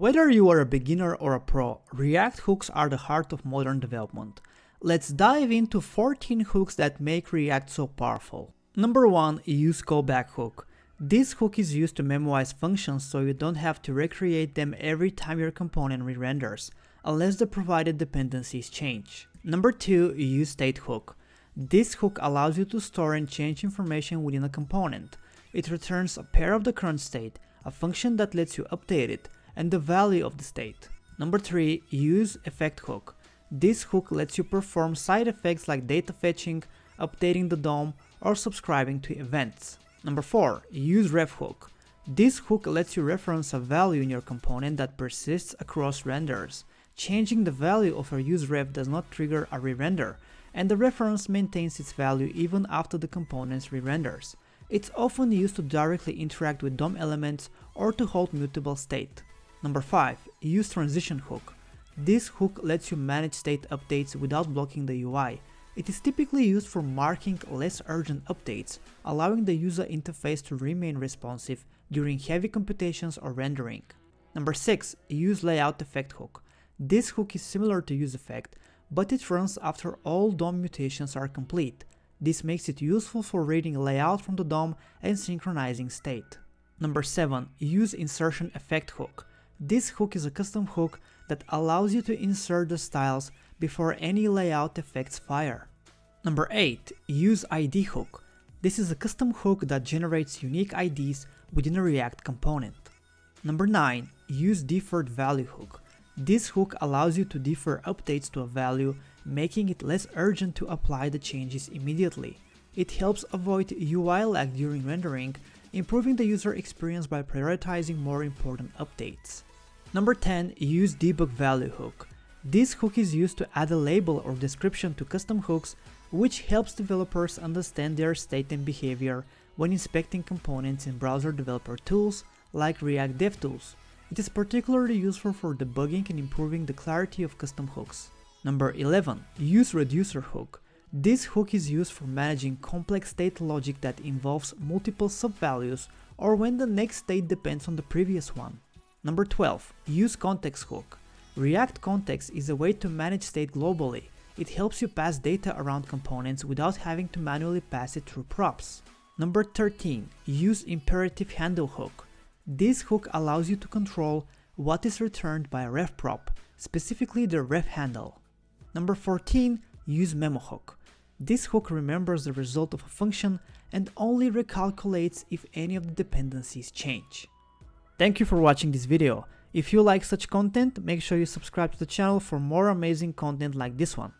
Whether you are a beginner or a pro, React hooks are the heart of modern development. Let's dive into 14 hooks that make React so powerful. Number 1. useCallback hook. This hook is used to memorize functions so you don't have to recreate them every time your component re-renders, unless the provided dependencies change. Number 2. useState hook. This hook allows you to store and change information within a component. It returns a pair of the current state, a function that lets you update it, and the value of the state. Number 3. useEffect hook. This hook lets you perform side effects like data fetching, updating the DOM, or subscribing to events. Number 4. useRef hook. This hook lets you reference a value in your component that persists across renders. Changing the value of a useRef does not trigger a re-render, and the reference maintains its value even after the component's re-renders. It's often used to directly interact with DOM elements or to hold mutable state. Number 5. useTransition hook. This hook lets you manage state updates without blocking the UI. It is typically used for marking less urgent updates, allowing the user interface to remain responsive during heavy computations or rendering. Number 6. useLayoutEffect hook. This hook is similar to useEffect, but it runs after all DOM mutations are complete. This makes it useful for reading layout from the DOM and synchronizing state. Number 7. useInsertionEffect hook. This hook is a custom hook that allows you to insert the styles before any layout effects fire. Number 8. useID hook. This is a custom hook that generates unique IDs within a React component. Number 9. useDeferredValue hook. This hook allows you to defer updates to a value, making it less urgent to apply the changes immediately. It helps avoid UI lag during rendering, improving the user experience by prioritizing more important updates. Number 10. useDebugValue hook. This hook is used to add a label or description to custom hooks, which helps developers understand their state and behavior when inspecting components in browser developer tools like React DevTools. It is particularly useful for debugging and improving the clarity of custom hooks. Number 11. useReducer hook. This hook is used for managing complex state logic that involves multiple subvalues or when the next state depends on the previous one. Number 12. useContext hook. React Context is a way to manage state globally. It helps you pass data around components without having to manually pass it through props. Number 13. useImperativeHandle hook. This hook allows you to control what is returned by a ref prop, specifically the ref handle. Number 14. useMemo hook. This hook remembers the result of a function and only recalculates if any of the dependencies change. Thank you for watching this video. If you like such content, make sure you subscribe to the channel for more amazing content like this one.